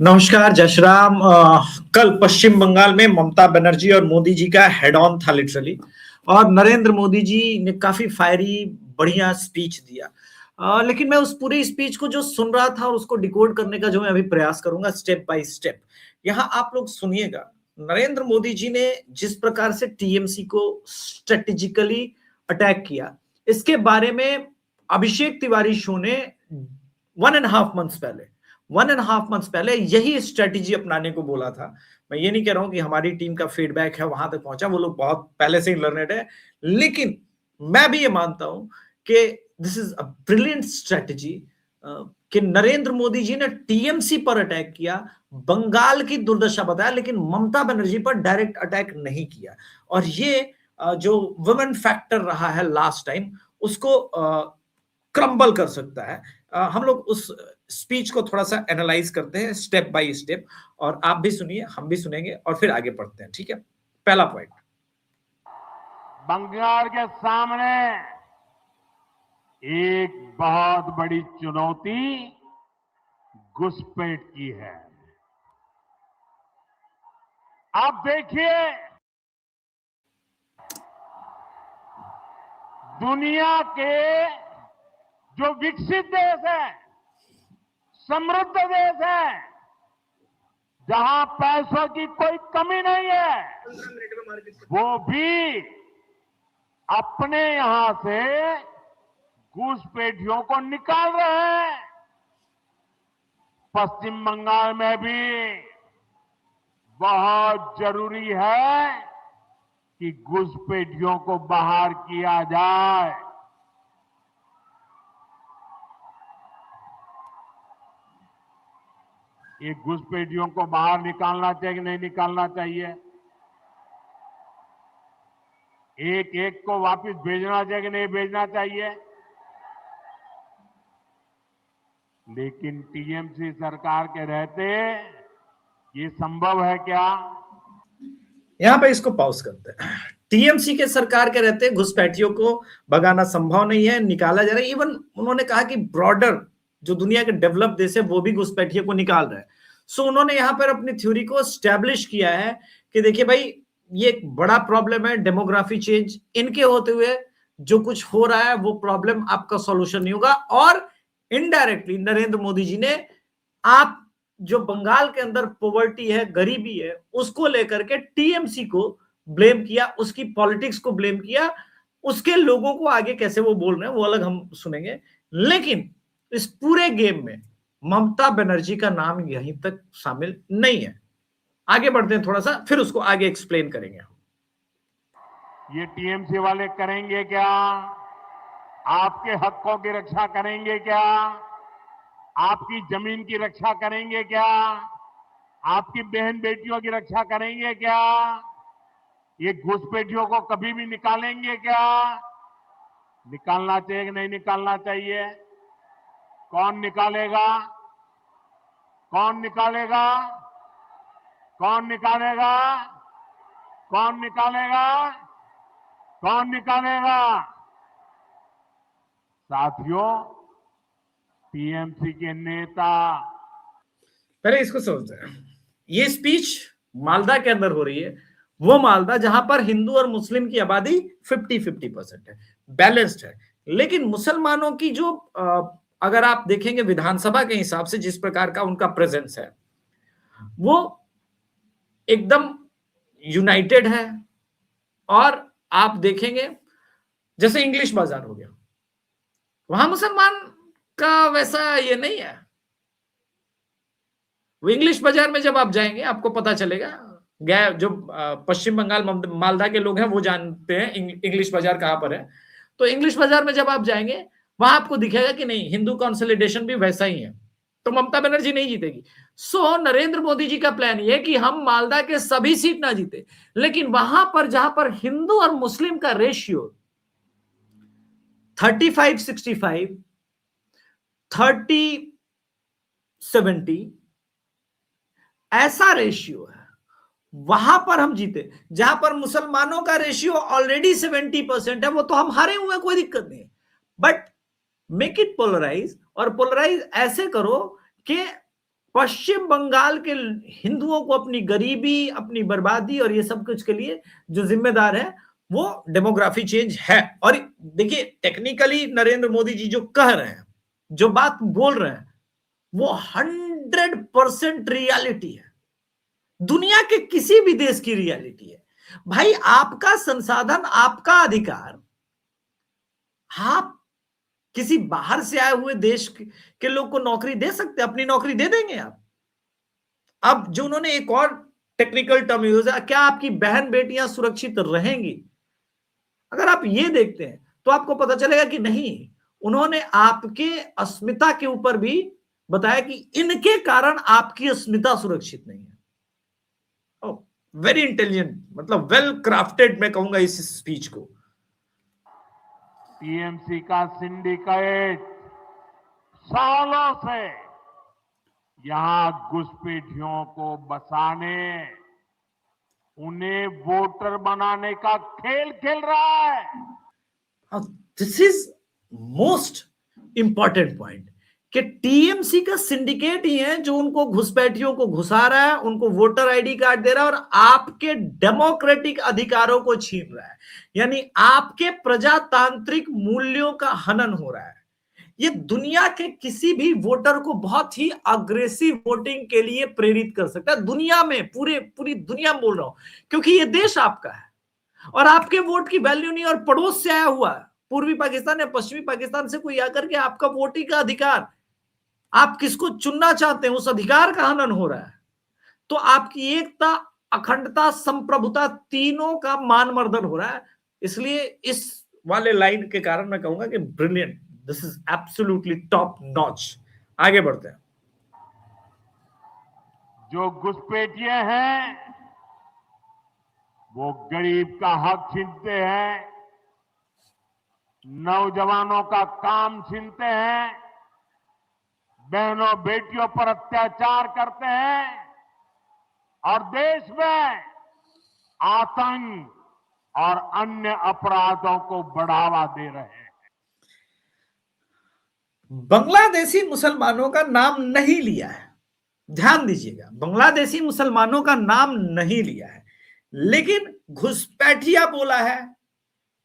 नमस्कार, जय श्री राम। कल पश्चिम बंगाल में ममता बनर्जी और मोदी जी का हेड ऑन था लिटरली। और नरेंद्र मोदी जी ने काफी फायरी बढ़िया स्पीच दिया। लेकिन मैं उस पूरी स्पीच को जो सुन रहा था और उसको डिकोड करने का जो मैं अभी प्रयास करूंगा स्टेप बाय स्टेप। यहाँ आप लोग सुनिएगा। नरेंद्र मोदी जी ने जिस प्रकार से टीएमसी को स्ट्रेटेजिकली अटैक किया, इसके बारे में अभिषेक तिवारी शो ने 1.5 मंथ्स पहले यही स्ट्रेटेजी अपनाने को बोला था। मैं ये नहीं कह रहा हूं कि हमारी टीम का फीडबैक है वहां तक पहुंचा, वो लोग बहुत पहले से ही लर्नेड है। लेकिन मैं भी ये मानता हूं कि this is a brilliant strategy कि नरेंद्र मोदी जी ने टीएमसी पर अटैक किया, बंगाल की दुर्दशा बताया, लेकिन ममता बनर्जी पर डायरेक्ट अटैक नहीं किया। और ये जो वुमेन फैक्टर रहा है लास्ट टाइम, उसको क्रम्बल कर सकता है। हम लोग उस स्पीच को थोड़ा सा एनालाइज करते हैं स्टेप बाय स्टेप, और आप भी सुनिए, हम भी सुनेंगे, और फिर आगे बढ़ते हैं। ठीक है, पहला पॉइंट, बंगाल के सामने एक बहुत बड़ी चुनौती घुसपैठ की है। आप देखिए, दुनिया के जो विकसित देश है, समृद्ध देश है, जहां पैसों की कोई कमी नहीं है, वो भी अपने यहां से घुसपैठियों को निकाल रहे हैं। पश्चिम बंगाल में भी बहुत जरूरी है कि घुसपैठियों को बाहर किया जाए। ये घुसपैठियों को बाहर निकालना चाहिए कि नहीं निकालना चाहिए? एक एक को वापस भेजना चाहिए कि नहीं भेजना चाहिए? लेकिन टीएमसी सरकार के रहते ये संभव है क्या? यहां पे इसको पॉज करते हैं। टीएमसी के सरकार के रहते घुसपैठियों को भगाना संभव नहीं है, निकाला जा रहा है। इवन उन्होंने कहा कि ब्रॉडर जो दुनिया के डेवलप देश है वो भी घुसपैठियों को निकाल रहे हैं। सो उन्होंने यहां पर अपनी थ्योरी को स्टैब्लिश किया है कि देखिए भाई, ये एक बड़ा प्रॉब्लम है, डेमोग्राफी चेंज। इनके होते हुए जो कुछ हो रहा है वो प्रॉब्लम आपका सॉल्यूशन नहीं होगा। और इनडायरेक्टली नरेंद्र मोदी जी ने आप जो बंगाल के अंदर पॉवर्टी है, गरीबी है, उसको लेकर के टीएमसी को ब्लेम किया, उसकी पॉलिटिक्स को ब्लेम किया। उसके लोगों को आगे कैसे वो बोल रहे हैं वो अलग हम सुनेंगे। लेकिन इस पूरे गेम में ममता बनर्जी का नाम यहीं तक शामिल नहीं है। आगे बढ़ते हैं थोड़ा सा, फिर उसको आगे एक्सप्लेन करेंगे। ये टीएमसी वाले करेंगे क्या? आपके हकों की रक्षा करेंगे क्या? आपकी जमीन की रक्षा करेंगे क्या? आपकी बहन बेटियों की रक्षा करेंगे क्या? ये घुसपैठियों को कभी भी निकालेंगे क्या? निकालना चाहिए कि नहीं निकालना चाहिए? कौन निकालेगा? कौन निकालेगा? कौन निकालेगा? कौन निकालेगा? कौन निकालेगा? साथियों, टीएमसी के नेता, पहले इसको समझते हैं। ये स्पीच मालदा के अंदर हो रही है, वो मालदा जहां पर हिंदू और मुस्लिम की आबादी 50-50% है, बैलेंस्ड है। लेकिन मुसलमानों की जो अगर आप देखेंगे विधानसभा के हिसाब से जिस प्रकार का उनका प्रेजेंस है, वो एकदम यूनाइटेड है। और आप देखेंगे जैसे इंग्लिश बाजार हो गया, वहां मुसलमान का वैसा ये नहीं है। वो इंग्लिश बाजार में जब आप जाएंगे आपको पता चलेगा। गए जो पश्चिम बंगाल मालदा के लोग हैं वो जानते हैं इंग्लिश बाजार कहां पर है। तो इंग्लिश बाजार में जब आप जाएंगे वहां आपको दिखेगा कि नहीं, हिंदू कंसोलिडेशन भी वैसा ही है। तो ममता बनर्जी नहीं जीतेगी। सो नरेंद्र मोदी जी का प्लान ये कि हम मालदा के सभी सीट ना जीते, लेकिन वहां पर जहां पर हिंदू और मुस्लिम का रेशियो 35-65, 30-70 ऐसा रेशियो है, वहां पर हम जीते। जहां पर मुसलमानों का रेशियो ऑलरेडी 70% है, वो तो हम हारे हुए, कोई दिक्कत नहीं है। बट मेक इट पोलराइज, और पोलराइज ऐसे करो कि पश्चिम बंगाल के हिंदुओं को अपनी गरीबी, अपनी बर्बादी और ये सब कुछ के लिए जो जिम्मेदार है वो डेमोग्राफी चेंज है। और देखिए टेक्निकली नरेंद्र मोदी जी जो कह रहे हैं, जो बात बोल रहे हैं, वो 100% रियलिटी है, दुनिया के किसी भी देश की रियलिटी है। भाई आपका संसाधन, आपका अधिकार, आप किसी बाहर से आए हुए देश के लोग को नौकरी दे सकते हैं, अपनी नौकरी दे देंगे आप। अब जो उन्होंने एक और टेक्निकल टर्म यूज है, क्या आपकी बहन बेटियां सुरक्षित रहेंगी? अगर आप ये देखते हैं तो आपको पता चलेगा कि नहीं, उन्होंने आपके अस्मिता के ऊपर भी बताया कि इनके कारण आपकी अस्मिता सुरक्षित नहीं है। वेरी इंटेलिजेंट, मतलब वेल क्राफ्टेड मैं कहूंगा इस स्पीच को। टीएमसी का सिंडिकेट सालों से यहां घुसपैठियों को बसाने, उन्हें वोटर बनाने का खेल खेल रहा है। This is most important point कि टीएमसी का सिंडिकेट ही है जो उनको घुसपैठियों को घुसा रहा है, उनको वोटर आईडी कार्ड दे रहा है और आपके डेमोक्रेटिक अधिकारों को छीन रहा है, यानी आपके प्रजातांत्रिक मूल्यों का हनन हो रहा है। ये दुनिया के किसी भी वोटर को बहुत ही अग्रेसिव वोटिंग के लिए प्रेरित कर सकता है, दुनिया में, पूरी दुनिया में बोल रहा हूं, क्योंकि ये देश आपका है और आपके वोट की वैल्यू नहीं, और पड़ोस से आया हुआ पूर्वी पाकिस्तान या पश्चिमी पाकिस्तान से कोई आकर के आपका वोटिंग का अधिकार, आप किसको चुनना चाहते हैं, उस अधिकार का हनन हो रहा है। तो आपकी एकता, अखंडता, संप्रभुता, तीनों का मानमर्दन हो रहा है। इसलिए इस वाले लाइन के कारण मैं कहूंगा कि brilliant, this is absolutely top notch. आगे बढ़ते हैं। जो घुसपैठिए हैं वो गरीब का हक छीनते हैं, नौजवानों का काम छीनते हैं, बहनों बेटियों पर अत्याचार करते हैं और देश में आतंक और अन्य अपराधों को बढ़ावा दे रहे हैं। बांग्लादेशी मुसलमानों का नाम नहीं लिया है, ध्यान दीजिएगा, बांग्लादेशी मुसलमानों का नाम नहीं लिया है, लेकिन घुसपैठिया बोला है,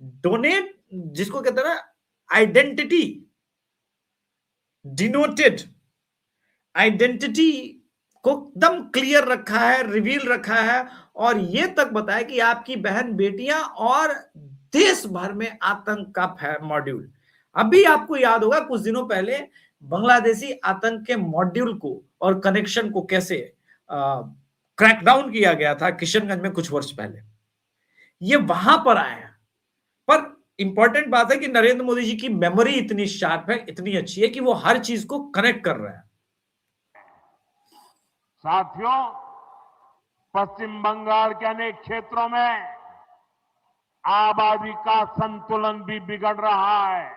डोनेट, जिसको कहते हैं ना आइडेंटिटी, डिनोटेड आइडेंटिटी को एकदम क्लियर रखा है, रिवील रखा है, और ये तक बताया कि आपकी बहन बेटियां और देश भर में आतंक का मॉड्यूल। अभी आपको याद होगा कुछ दिनों पहले बांग्लादेशी आतंक के मॉड्यूल को और कनेक्शन को कैसे क्रैकडाउन किया गया था किशनगंज में कुछ वर्ष पहले, ये वहां पर आया। पर इंपॉर्टेंट बात है कि नरेंद्र मोदी जी की मेमोरी इतनी शार्प है, इतनी अच्छी है कि वो हर चीज को कनेक्ट कर रहा है। साथियों, पश्चिम बंगाल के अनेक क्षेत्रों में आबादी का संतुलन भी बिगड़ रहा है।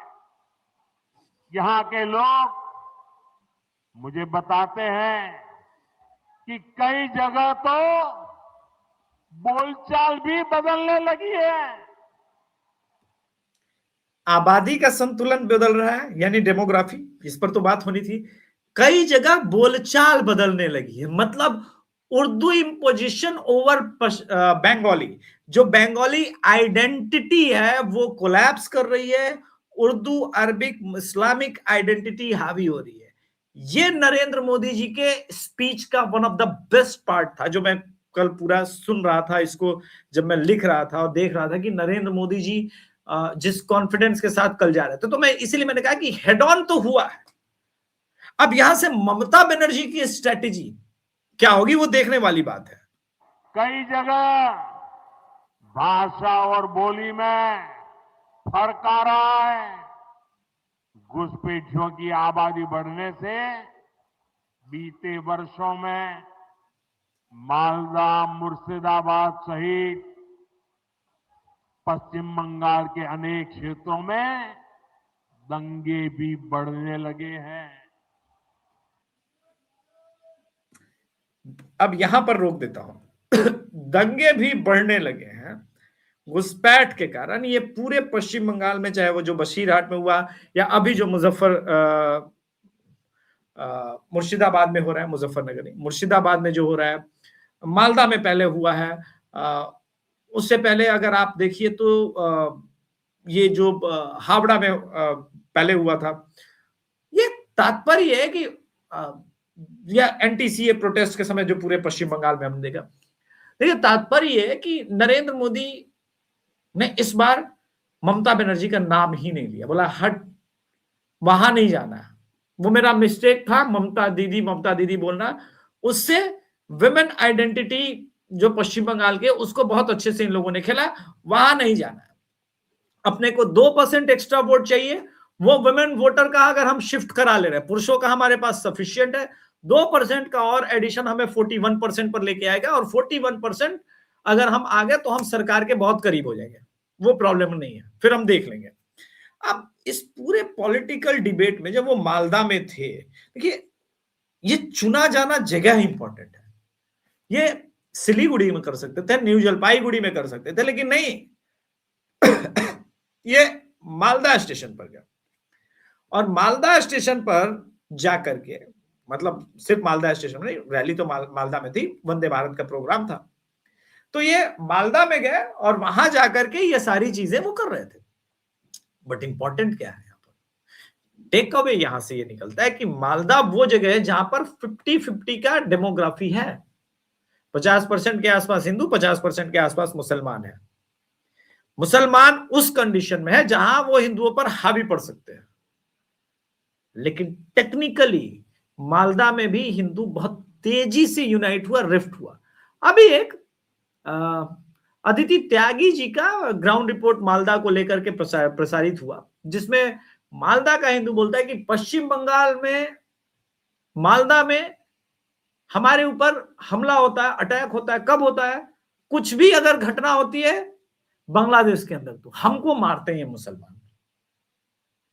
यहां के लोग मुझे बताते हैं कि कई जगह तो बोलचाल भी बदलने लगी है। आबादी का संतुलन बदल रहा है, यानी डेमोग्राफी, इस पर तो बात होनी थी। कई जगह बोलचाल बदलने लगी है, मतलब उर्दू इम्पोजिशन ओवर बंगाली, जो बंगाली आइडेंटिटी है वो कोलैप्स कर रही है, उर्दू, अरबिक, इस्लामिक आइडेंटिटी हावी हो रही है। ये नरेंद्र मोदी जी के स्पीच का one of the best part था, जो मैं कल पूरा सुन रहा था इसको, जब मैं लिख रहा था और देख रहा था कि नरेंद्र मोदी जी जिस कॉन्फिडेंस के साथ कल जा रहे थे, तो मैं इसीलिए मैंने कहा कि हेड ऑन तो हुआ है। अब यहां से ममता बनर्जी की स्ट्रेटेजी क्या होगी वो देखने वाली बात है। कई जगह भाषा और बोली में फर्क आ रहा है। घुसपैठियों की आबादी बढ़ने से बीते वर्षों में मालदा, मुर्शिदाबाद सहित पश्चिम बंगाल के अनेक क्षेत्रों में दंगे भी बढ़ने लगे हैं। अब यहां पर रोक देता हूं। दंगे भी बढ़ने लगे हैं घुसपैठ के कारण। ये पूरे पश्चिम बंगाल में, चाहे वो जो बशीरहाट में हुआ या अभी जो मुर्शिदाबाद में हो रहा है, मुजफ्फरनगर नहीं, मुर्शिदाबाद में जो हो रहा है, मालदा में पहले हुआ है, उससे पहले अगर आप देखिए तो ये जो हावड़ा में पहले हुआ था। ये तात्पर्य है कि या एनटीसीए प्रोटेस्ट के समय जो पूरे पश्चिम बंगाल में हमने देखा, देखिए तात्पर्य है कि नरेंद्र मोदी ने इस बार ममता बनर्जी का नाम ही नहीं लिया, बोला हट वहां नहीं जाना है, वो मेरा मिस्टेक था, ममता दीदी बोलना, उससे विमेन आइडेंटिटी जो पश्चिम बंगाल के उसको बहुत अच्छे से इन लोगों ने खेला, वहां नहीं जाना है। अपने को 2% एक्स्ट्रा वोट चाहिए, वो वुमेन वोटर का अगर हम शिफ्ट करा ले रहे हैं, पुरुषों का हमारे पास सफिशिएंट है, 2% का और एडिशन हमें 41% पर लेके आएगा, और 41% अगर हम आ गए तो हम सरकार के बहुत करीब हो जाएंगे, वो प्रॉब्लम नहीं है, फिर हम देख लेंगे। अब इस पूरे पॉलिटिकल डिबेट में जब वो मालदा में थे, देखिए ये चुना जाना जगह इंपॉर्टेंट है, ये सिलीगुड़ी में कर सकते थे, न्यू जलपाईगुड़ी में कर सकते थे, लेकिन नहीं ये मालदा स्टेशन पर गया, और मालदा स्टेशन पर जाकर के, मतलब सिर्फ मालदा स्टेशन नहीं, रैली तो मालदा में थी, वंदे भारत का प्रोग्राम था, तो ये मालदा में गए और वहां जाकर के ये सारी चीजें वो कर रहे थे। बट इंपॉर्टेंट क्या है यहाँ पर, टेक अवे यहां से ये निकलता है कि मालदा वो जगह है जहां पर 50-50 का डेमोग्राफी है, 50% के आसपास हिंदू, 50% के आसपास मुसलमान है। मुसलमान उस कंडीशन में है जहां वो हिंदुओं पर हावी पड़ सकते हैं, लेकिन टेक्निकली मालदा में भी हिंदू बहुत तेजी से यूनाइट हुआ, रिफ्ट हुआ। अभी एक अदिति त्यागी जी का ग्राउंड रिपोर्ट मालदा को लेकर के प्रसारित हुआ, जिसमें मालदा का हिंदू बोलता है कि पश्चिम बंगाल में मालदा में हमारे ऊपर हमला होता है, अटैक होता है, कब होता है, कुछ भी अगर घटना होती है बांग्लादेश के अंदर तो हमको मारते हैं मुसलमान।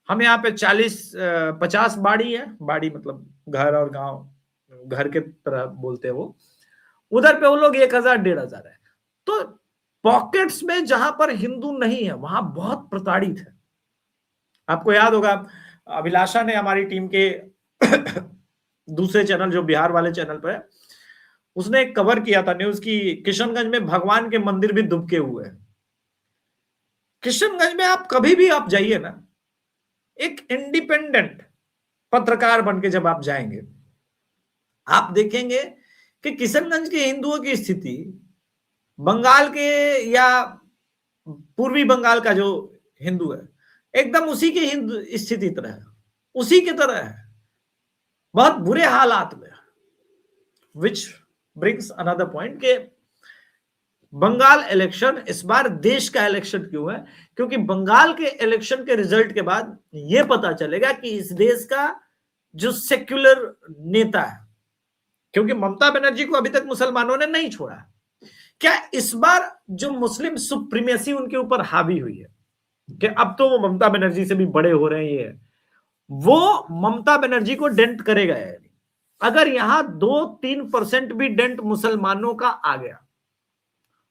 हम यहाँ पे 40-50 बाड़ी है, बाड़ी मतलब घर और गांव, घर के तरह बोलते हैं वो, उधर पे वो लोग 1000-1500 है। तो पॉकेट्स में जहां पर हिंदू नहीं है वहां बहुत प्रताड़ित है। आपको याद होगा अभिलाषा ने हमारी टीम के दूसरे चैनल जो बिहार वाले चैनल पर है, उसने एक कवर किया था न्यूज की, किशनगंज में भगवान के मंदिर भी दुबके हुए हैं। किशनगंज में आप कभी भी आप जाइए ना, एक इंडिपेंडेंट पत्रकार बन के जब आप जाएंगे, आप देखेंगे कि किशनगंज के हिंदुओं की स्थिति बंगाल के या पूर्वी बंगाल का जो हिंदू है एकदम उसी की हिंदू स्थिति तरह है, उसी की तरह है, बहुत बुरे हालात में। विच ब्रिंग्स अनदर पॉइंट के बंगाल इलेक्शन इस बार देश का इलेक्शन क्यों है, क्योंकि बंगाल के इलेक्शन के रिजल्ट के बाद यह पता चलेगा कि इस देश का जो सेक्युलर नेता है, क्योंकि ममता बनर्जी को अभी तक मुसलमानों ने नहीं छोड़ा, क्या इस बार जो मुस्लिम सुप्रीमेसी उनके ऊपर हावी हुई है कि अब तो वो ममता बनर्जी से भी बड़े हो रहे हैं, ये वो ममता बनर्जी को डेंट करेगा। अगर यहां 2-3% भी डेंट मुसलमानों का आ गया,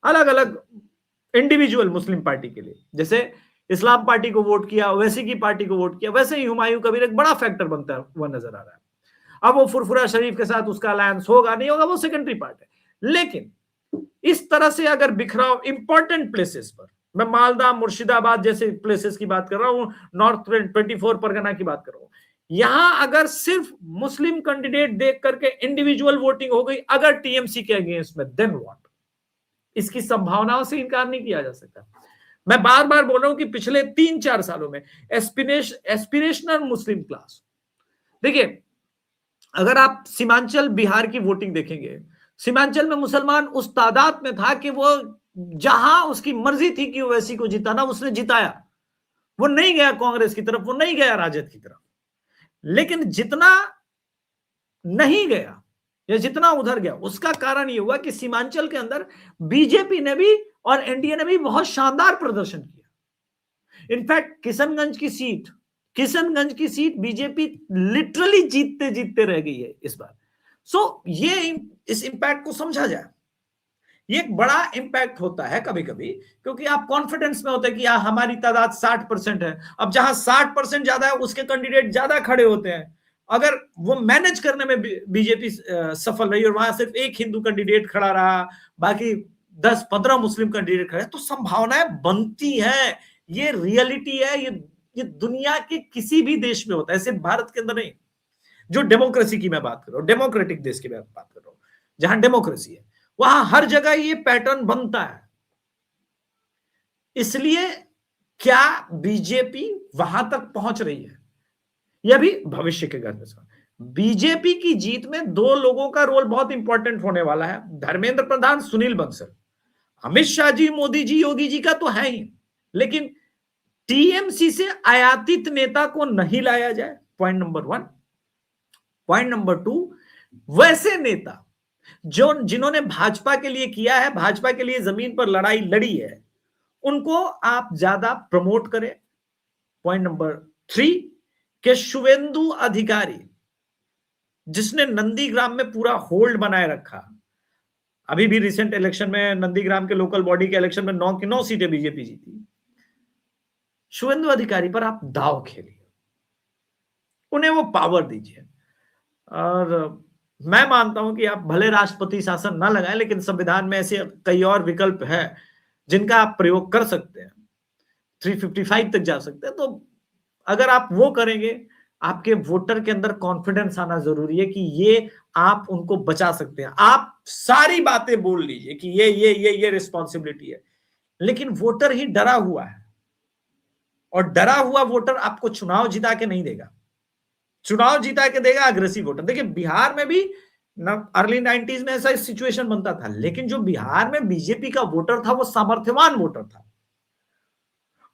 अलग अलग इंडिविजुअल मुस्लिम पार्टी के लिए, जैसे इस्लाम पार्टी को वोट किया, वैसे की पार्टी को वोट किया, वैसे ही हुमायूं कबीर एक बड़ा फैक्टर बनता हुआ नजर आ रहा है। अब वो फुरफुरा शरीफ के साथ उसका अलायंस होगा नहीं होगा वो सेकेंडरी पार्ट है, लेकिन इस तरह से अगर बिखराव इंपॉर्टेंट प्लेसेस पर, मैं मालदा मुर्शिदाबाद जैसे प्लेसेस की बात कर रहा हूं, नॉर्थ 24 परगना की बात कर रहा हूं, यहां अगर सिर्फ मुस्लिम कैंडिडेट देख करके इंडिविजुअल वोटिंग हो गई अगर टीएमसी के अगेंस्ट में, देन व्हाट, इसकी संभावनाओं से इनकार नहीं किया जा सकता। मैं बार बार बोल रहा हूं कि पिछले 3-4 सालों में एस्पिरेशनल मुस्लिम क्लास, देखिए अगर आप सीमांचल बिहार की वोटिंग देखेंगे, सीमांचल में मुसलमान उस तादाद में था कि वो जहां उसकी मर्जी थी कि ओवैसी को जिताना, उसने जिताया, वो नहीं गया कांग्रेस की तरफ, वो नहीं गया राजद की तरफ। लेकिन जितना नहीं गया या जितना उधर गया, उसका कारण ये हुआ कि सीमांचल के अंदर बीजेपी ने भी और एनडीए ने भी बहुत शानदार प्रदर्शन किया। इनफैक्ट किशनगंज की सीट बीजेपी लिटरली जीतते जीतते रह गई है इस बार। सो ये इस इंपैक्ट को समझा जाए, ये एक बड़ा इंपैक्ट होता है कभी कभी, क्योंकि आप कॉन्फिडेंस में होते हैं कि हमारी तादाद 60% है। अब जहां 60% ज्यादा है उसके कैंडिडेट ज्यादा खड़े होते हैं, अगर वो मैनेज करने में बीजेपी सफल रही और वहां सिर्फ एक हिंदू कैंडिडेट खड़ा रहा, बाकी 10-15 मुस्लिम कैंडिडेट खड़े, तो संभावनाएं बनती है। ये रियलिटी है, ये दुनिया के किसी भी देश में होता है, सिर्फ भारत के अंदर नहीं। जो डेमोक्रेसी की मैं बात कर रहा हूं, डेमोक्रेटिक देश की मैं बात कर रहा हूं, जहां डेमोक्रेसी है, वहां हर जगह ये पैटर्न बनता है। इसलिए क्या बीजेपी वहां तक पहुंच रही है, यह भी भविष्य के घर में सवाल। बीजेपी की जीत में दो लोगों का रोल बहुत इंपॉर्टेंट होने वाला है, धर्मेंद्र प्रधान, सुनील बंसल। अमित शाह जी, मोदी जी, योगी जी का तो है ही, लेकिन टीएमसी से आयातित नेता को नहीं लाया जाए, पॉइंट नंबर 1। पॉइंट नंबर 2, वैसे नेता जिन्होंने भाजपा के लिए किया है, भाजपा के लिए जमीन पर लड़ाई लड़ी है, उनको आप ज्यादा प्रमोट करें। पॉइंट नंबर 3 कि शुवेंदु अधिकारी, जिसने नंदीग्राम में पूरा होल्ड बनाए रखा, अभी भी रिसेंट इलेक्शन में नंदीग्राम के लोकल बॉडी के इलेक्शन में 9 की 9 सीटें बीजेपी जीती, शुवेंदु अधिकारी पर आप दाव खेलिए, उन्हें वो पावर दीजिए। और मैं मानता हूं कि आप भले राष्ट्रपति शासन ना लगाएं, लेकिन संविधान में ऐसे कई और विकल्प है जिनका आप प्रयोग कर सकते हैं, 355 तक जा सकते हैं। तो अगर आप वो करेंगे, आपके वोटर के अंदर कॉन्फिडेंस आना जरूरी है कि ये आप उनको बचा सकते हैं। आप सारी बातें बोल लीजिए कि ये रिस्पॉन्सिबिलिटी है, लेकिन वोटर ही डरा हुआ है, और डरा हुआ वोटर आपको चुनाव जिता के नहीं देगा। चुनाव जिता के देगा अग्रेसिव वोटर। देखिए, बिहार में भी अर्ली 90s में ऐसा सिचुएशन बनता था, लेकिन जो बिहार में बीजेपी का वोटर था वो सामर्थ्यवान वोटर था,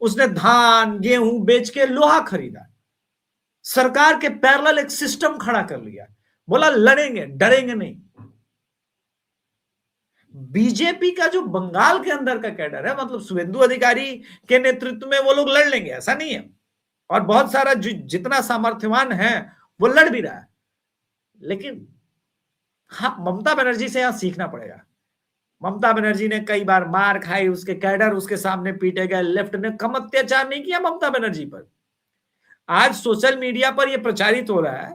उसने धान गेहूं बेच के लोहा खरीदा, सरकार के पैरेलल एक सिस्टम खड़ा कर लिया, बोला लड़ेंगे, डरेंगे नहीं। बीजेपी का जो बंगाल के अंदर का कैडर है, मतलब शुवेंदु अधिकारी के नेतृत्व में वो लोग लड़ लेंगे, ऐसा नहीं है, और बहुत सारा जितना सामर्थ्यवान है वो लड़ भी रहा है, लेकिन हाँ, ममता बनर्जी से यहां सीखना पड़ेगा। ममता बनर्जी ने कई बार मार खाई, उसके कैडर उसके सामने पीटे गए, लेफ्ट ने कम अत्याचार नहीं किया ममता बनर्जी पर। आज सोशल मीडिया पर यह प्रचारित हो रहा है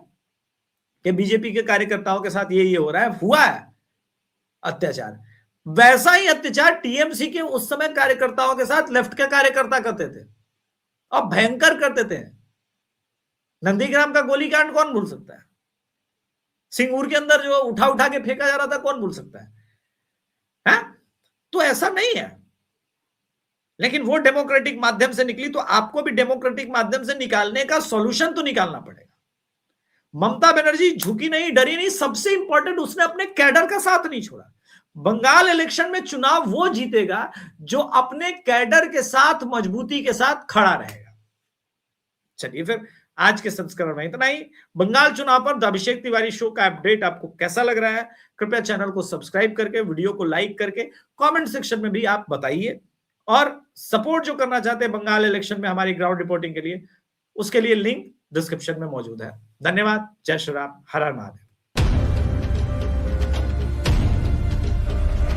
कि बीजेपी के कार्यकर्ताओं के साथ ये हो रहा है, हुआ है अत्याचार। वैसा ही अत्याचार टीएमसी के उस समय कार्यकर्ताओं के साथ लेफ्ट के कार्यकर्ता करते थे, और भयंकर करते थे। नंदीग्राम का गोलीकांड कौन भूल सकता है? सिंगूर के अंदर जो उठा उठा के फेंका जा रहा था, कौन भूल सकता है? तो ऐसा नहीं है, लेकिन वो डेमोक्रेटिक माध्यम से निकली, तो आपको भी डेमोक्रेटिक माध्यम से निकालने का सॉल्यूशन तो निकालना पड़ेगा। ममता बनर्जी झुकी नहीं, डरी नहीं, सबसे इंपॉर्टेंट उसने अपने कैडर का साथ नहीं छोड़ा। बंगाल इलेक्शन में चुनाव वो जीतेगा जो अपने कैडर के साथ मजबूती के साथ खड़ा रहेगा। चलिए फिर आज के संस्करण में इतना ही। बंगाल चुनाव पर द अभिषेक तिवारी शो का अपडेट आपको कैसा लग रहा है? कृपया चैनल को सब्सक्राइब करके, वीडियो को लाइक करके कमेंट सेक्शन में भी आप बताइए, और सपोर्ट जो करना चाहते हैं बंगाल इलेक्शन में हमारी ग्राउंड रिपोर्टिंग के लिए, उसके लिए लिंक डिस्क्रिप्शन में मौजूद है। धन्यवाद। जय श्री राम। हर हर महादेव।